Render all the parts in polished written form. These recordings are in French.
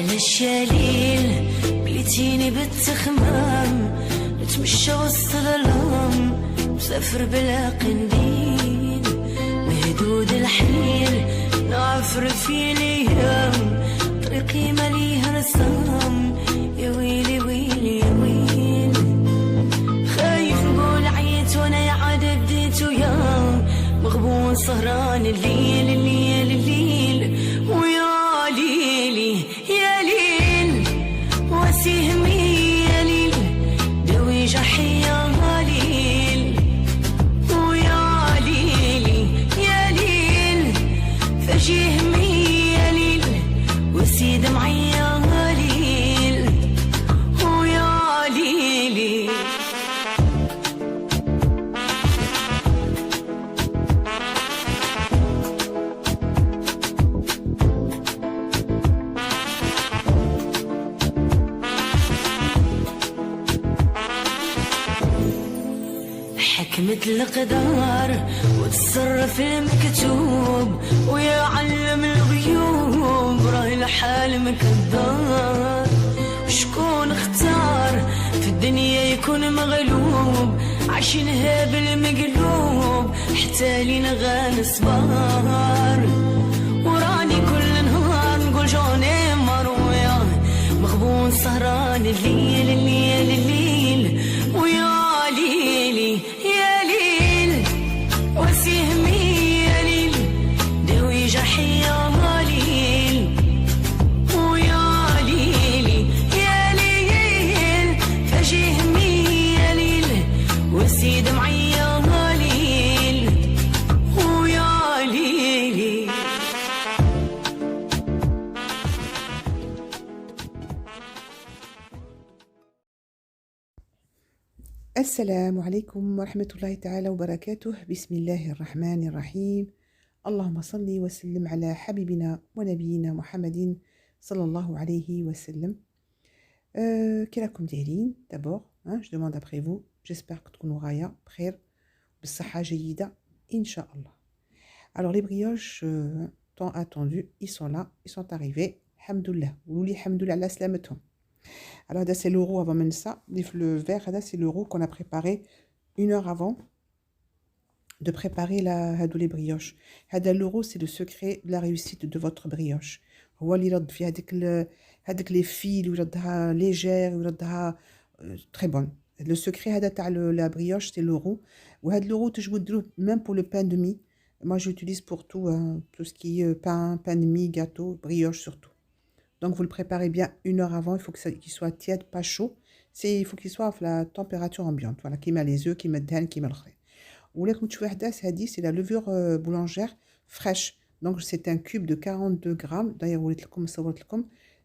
الشليل بليتيني بالتخمام نتمشى وسط الظلام مسافر بلا قنديل مهدود الحيل نعفر في الايام طريقي مليها رسام يا ويلي ويلي يا ويل خايف نقول عيت وانا يا عاد بديت ويا مغبون سهران الليل الليل الليل ويا ليلي يا ليل وسهمي يا ليل دوي جرحي يا ليل ويا ليلي يا ليل فجهمي يا ليل وسيد معي يا ليل ويا ليلي حكمة القدر وتصرف المكتوب ويا علم الغيوب راهي الحال مكدر شكون اختار في الدنيا يكون مغلوب عايشينها بالمقلوب حتى لين غان صبار وراني كل نهار نقول جوني مروية مغبون سهران الليل الليل الليل ويا ليلي يا ليل وسهمي يا ليل دوي جرحي يا ليل ويا ليلي يا ليل فجهمي يا ليل وسيد معي يا ليل ويا ليلي السلام عليكم ورحمة الله تعالى وبركاته. بسم الله الرحمن الرحيم. اللهم صل وسلم على حبيبنا ونبينا محمد صلى الله عليه وسلم. كي راكم دايرين؟ d'abord je demande après vous. J'espère que تكونوا غاية بخير بالصحة جيدة إن شاء الله. Alors les brioches tant attendues, ils sont là, ils sont arrivés. Hamdoullah. Woulouli hamdoullah ala salamatuhum. Alors, là, c'est l'euro avant même ça. Le verre, là, c'est l'euro qu'on a préparé 1 heure avant de préparer les brioches. L'euro, c'est le secret de la réussite de votre brioche. هو اللي يرد في هذيك les fils ويردها légère ويردها très bonne. Le secret هذا تاع la brioche, c'est l'euro. وهذا l'euro تجبدوا ديروه même pour le pain de mie. Moi, j'utilise pour tout, tout ce qui est pain de mie, gâteau, brioche surtout. Donc, vous le préparez bien 1 heure avant. Il faut qu'il soit tiède, pas chaud. Il faut qu'il soit à la température ambiante. Voilà, qui met les œufs, qui met le dhan, qui met le khri. Ou là, c'est la levure boulangère fraîche. Donc, c'est un cube de 42 grammes. D'ailleurs,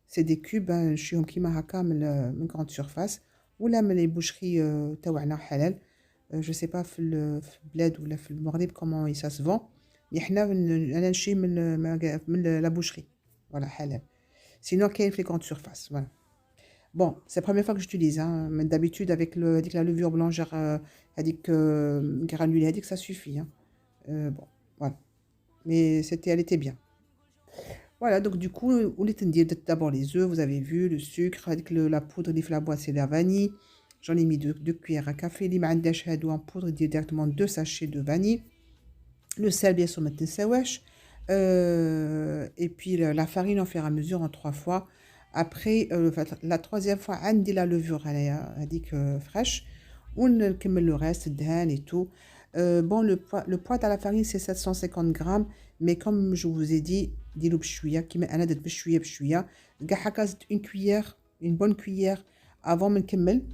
c'est des cubes, je suis qui m'a une grande surface. Ou là, les boucheries, taouana halal. Je sais pas, le bled ou le maghreb, comment ça se vend. La boucherie. Voilà, halal. Sinon, il y a une grande surface. Voilà. Bon, c'est la première fois que j'utilise. Hein. Mais d'habitude, avec la levure boulangère granulée, ça suffit. Hein. Bon, voilà. Mais elle était bien. Voilà, donc du coup, on est d'abord les œufs, vous avez vu, le sucre, avec la poudre, la boîte, c'est la vanille. J'en ai mis 2 cuillères à café. Les mandash en poudre, directement 2 sachets de vanille. Le sel, bien sûr, maintenant, c'est wesh. Et puis la farine en fur et à mesure en 3 fois. Après la 3e fois, on dit la levure fraîche. On met le reste, le et tout. Bon, le poids de la farine c'est 750 grammes, mais comme je vous ai dit, dis-le bchouya, qui met un bchouya bchouya. Une cuillère, une bonne cuillère avant de kemmel,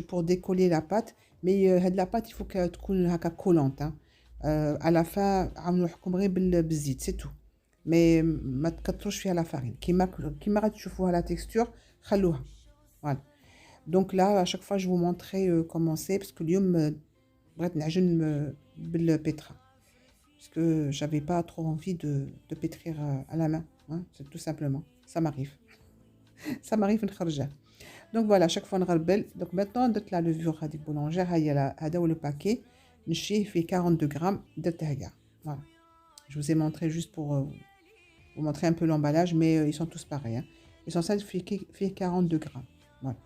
pour décoller la pâte. Mais la pâte, il faut qu'elle soit collante. Hein. À la fin, عملوا حكم غير بالزيت, c'est tout. Mais ما تكتروش فيها la farine. كيما غتشوفوها la texture, خلوها. Voilà. Donc là, à chaque fois, je vous montrerai comment c'est, parce que اليوم بغيت نعجن بالبيترا. Parce que j'avais pas trop envie de pétrir à la main. Hein, c'est tout simplement. Ça m'arrive. Ça m'arrive نخرجها. Donc voilà, à chaque fois نغربل. Donc maintenant, de la levure هذيك boulangère, هذا هو le paquet. Nchi fait 42 grammes de taga. Voilà. Je vous ai montré juste pour vous montrer un peu l'emballage, mais ils sont tous pareils. Hein. l'essentiel fait 42 grammes. Voilà.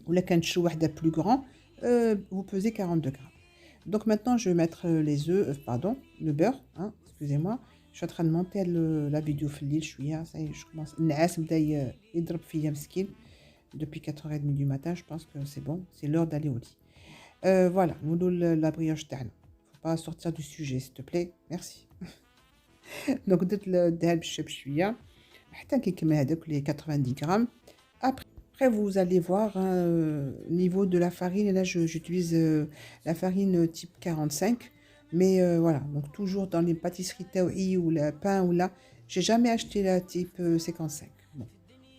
Ou la canne chouahda plus grand, vous pesez 42 grammes. Donc maintenant, je vais mettre les œufs, pardon, le beurre, hein, excusez-moi. Je suis en train de monter la vidéo في الليل شوية, ça y est, je commence. النعاس بدا يضرب فيا مسكين. Depuis 4h30 du matin, je pense que c'est bon, c'est l'heure d'aller au lit. Voilà, nous la brioche تاعنا. Faut pas sortir du sujet, s'il te plaît. Merci. Donc درت الدهان بالشاب شوية حتى كيكمل هذوك les 90 grammes. Après, vous allez voir au niveau de la farine. Et là, j'utilise la farine type 45. Mais voilà, donc toujours dans les pâtisseries taoui ou le pain ou là, j'ai jamais acheté la type 55. Bon,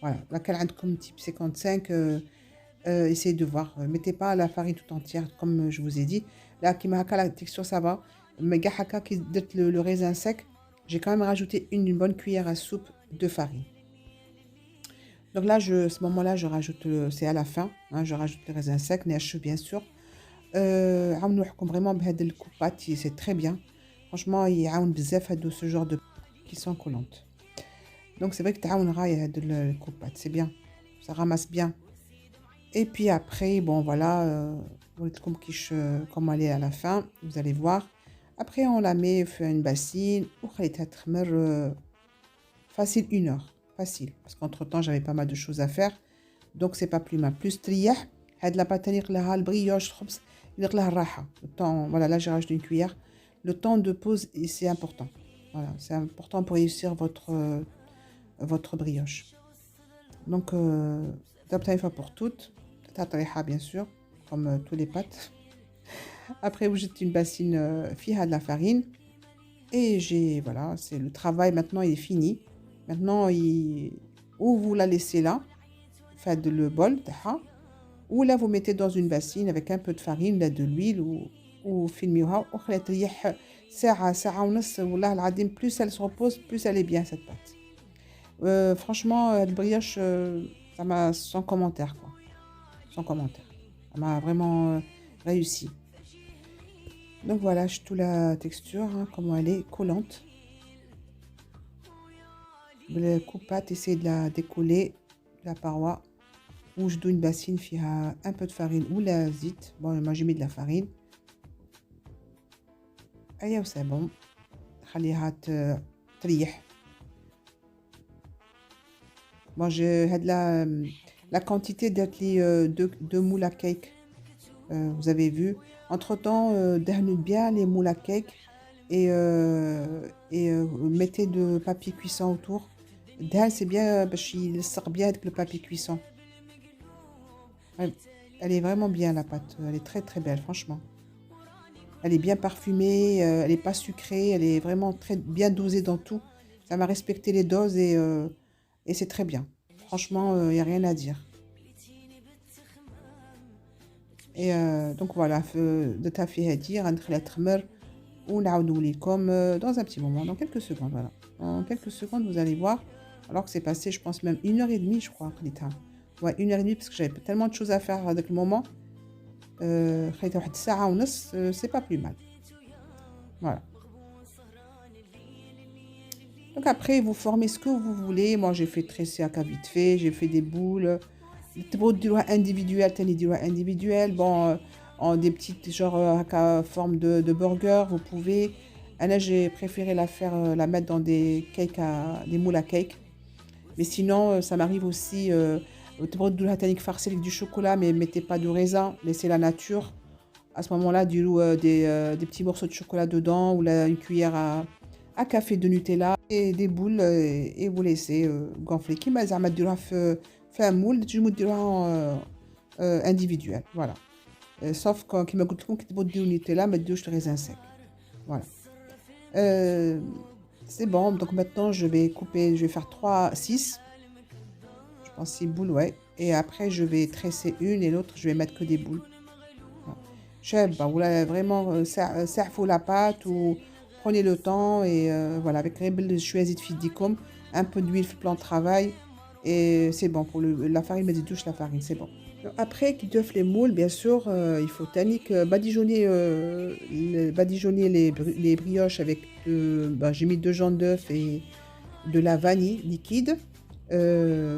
voilà, la comme type 55, essayez de voir. Mettez pas la farine tout entière, comme je vous ai dit. Là, qui m'a la texture, ça va. Mais gahaka qui donne le raisin sec, j'ai quand même rajouté une bonne cuillère à soupe de farine. Donc là, ce moment-là, je rajoute, c'est à la fin, hein, je rajoute le raisin sec, nèche bien sûr. Vraiment, c'est très bien. Franchement, il y a ce genre de qui sont collantes. Donc c'est vrai que le c'est bien, ça ramasse bien. Et puis après, bon voilà, comme elle est à la fin, vous allez voir. Après, on la met dans une bassine, facile 1 heure. Facile, parce qu'entre temps j'avais pas mal de choses à faire, donc c'est pas plus mal. Plus triah, had la pâte le brioche, le temps, voilà, là j'ai rajouté une cuillère. Le temps de pause, c'est important. Voilà, c'est important pour réussir votre brioche. Donc d'abord une fois pour toutes, bien sûr, comme tous les pâtes. Après vous jetez une bassine fiha de la farine et voilà, c'est le travail maintenant, il est fini. Maintenant, ou vous la laissez là, faites le bol, ou là vous mettez dans une bassine avec un peu de farine, là, de l'huile, ou filmez-la, ou plus elle se repose, plus elle est bien cette pâte. Franchement, le brioche, ça m'a sans commentaire, quoi. Sans commentaire. Ça m'a vraiment réussi. Donc voilà, je trouve la texture, hein, comment elle est collante. Le coupe-pâte, essayez de la décoller de la paroi. Ou je donne une bassine qui a un peu de farine ou la zit. Bon, moi j'ai mis de la farine. Et c'est bon. خليها تريح. Bon, j'ai la quantité de deux moules à cake. Vous avez vu. Entre-temps, derniez bien les moules à cake et mettez de papier cuisson autour. C'est bien parce qu'il sort bien avec le papier cuisson. Elle est vraiment bien la pâte, elle est très très belle franchement. Elle est bien parfumée, elle n'est pas sucrée, elle est vraiment très bien dosée dans tout. Ça m'a respecté les doses et c'est très bien. Franchement, il n'y a rien à dire. Et donc voilà, de taffy à dire, ou comme dans un petit moment, dans quelques secondes, voilà. En quelques secondes, vous allez voir, alors que c'est passé, je pense même 1h30, je crois, ouais, 1h30, parce que j'avais tellement de choses à faire avec le moment. C'est pas plus mal. Voilà. Donc après, vous formez ce que vous voulez. Moi, j'ai fait tresser à vite fait, j'ai fait des boules. Individuel, bon, en des petites genre à forme de burger, vous pouvez. Et là, j'ai préféré la mettre dans des cakes des moules à cake. Mais sinon, ça m'arrive aussi farcer avec du chocolat, mais mettez pas de raisin, laissez la nature. À ce moment-là, des petits morceaux de chocolat dedans ou une cuillère à café de Nutella et des boules et vous laissez gonfler. Qui m'a dit fait un moule, je me dirai en individuel, voilà. Sauf quand qui m'a dit que tu Nutella, mais je te raisin sec, voilà. C'est bon, donc maintenant je vais faire 6 je pense 6 boules, ouais. Et après je vais tresser une et l'autre je vais mettre que des boules. Voilà. Vous l'avez vraiment serfou la pâte ou prenez le temps et voilà, avec rebel choisi de fidicum, un peu d'huile fait plan de travail et c'est bon pour la farine, mais touche la farine, c'est bon. Après qu'ils doivent les moules, bien sûr, il faut badigeonner les brioches avec j'ai mis 2 jaunes d'œufs et de la vanille liquide.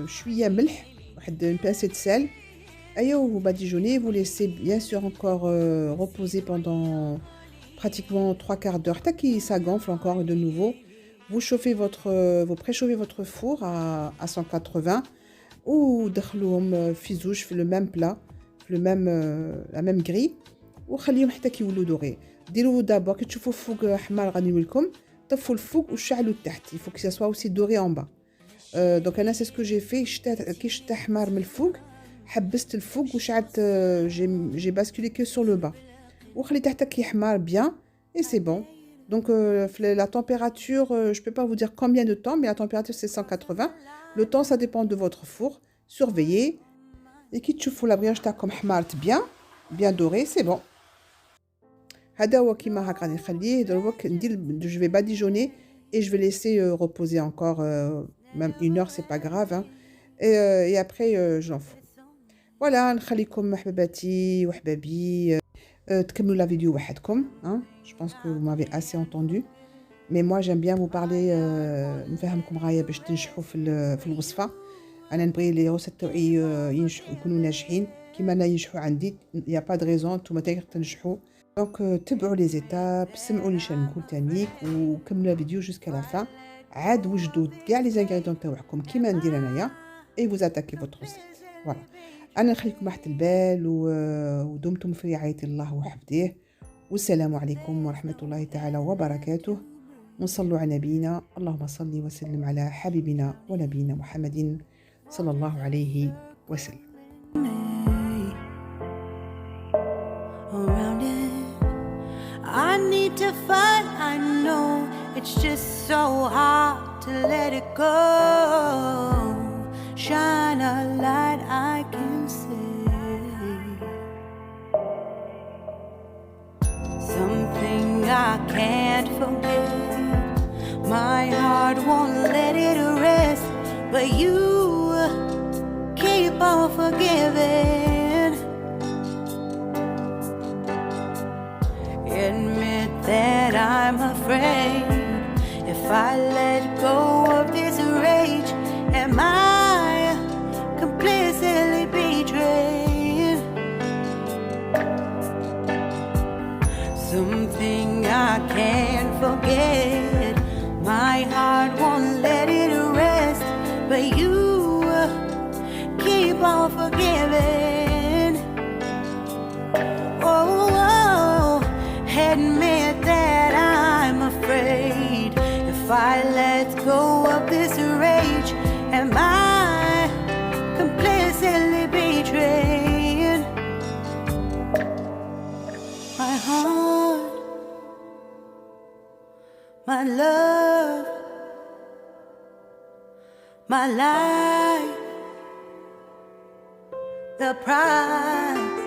شوية ملح واحد une pincée de sel. Et au badigeonnez, vous laissez bien sûr encore reposer pendant pratiquement 3/4 d'heure. Tac, ça gonfle encore de nouveau. Vous chauffez vous préchauffez votre four à 180 ou دخلوهم في زوج في le même plat, la même grille وخليهم حتى كيولوا دوغي. ديروا دابور كي تشوفوا الفوق حمار غادي لكم طفوا الفوق وشعلوا التحت. Il faut que ça soit aussi doré en bas. Donc انا c'est ce que j'ai fait. كي شتا حمار من الفوق حبست الفوق وشعلت j'ai basculé que sur le bas وخليته حتى كي حمار bien et c'est bon. Donc la température, je peux pas vous dire combien de temps, mais la température c'est 180. Le temps ça dépend de votre four. Surveillez. Et كي تشوفوا la brioche تاعكم حمارت bien doré, c'est bon. هذا هو كيما هكا غادي نخليه دروك ندير je vais badigeonner et je vais laisser reposer encore même 1 heure, c'est pas grave hein. Et après je l'enfourne. Voilà, نخليكم حباباتي وحبابي تكملوا la vidéo وحدكم hein. Je pense que vous m'avez assez entendu. Mais moi j'aime bien vous parler نفهمكم غايه باش تنجحوا في الوصفه. انا نبغي لي روسيت تاعي ينجحوا يكونوا ناجحين كيما انا ينجحوا عندي. يا با دو ريزون نتوما تنجحوا. دونك تبعوا لي زيتاب سمعوا لي شنو نقول تانيك وكملوا الفيديو جوسكا لا فان. عاد وجدوا كاع لي زانغريديون تاعكم كيما ندير انايا اي vous attaquez votre recette. Voilà. انا نخليكم راحه البال ودمتم في رعايه الله وحفظه. والسلام عليكم ورحمه الله تعالى وبركاته. ونصلوا على نبينا اللهم صل وسلم على حبيبنا ونبينا محمد صلى الله عليه وسلم. I need to fight, I know it's just so hard to let it go. Shine a light I can see. Something I can't forget. My heart won't let it rest, but you keep on forgiving. Admit that I'm afraid. If I let go of this rage, am I complicitly betrayed? Something I can't forget. My heart won't let it rest, but you keep on forgiving. Oh, admit that I'm afraid. If I let go of this rage, am I complicitly betrayed? My heart, my love, my life, the prize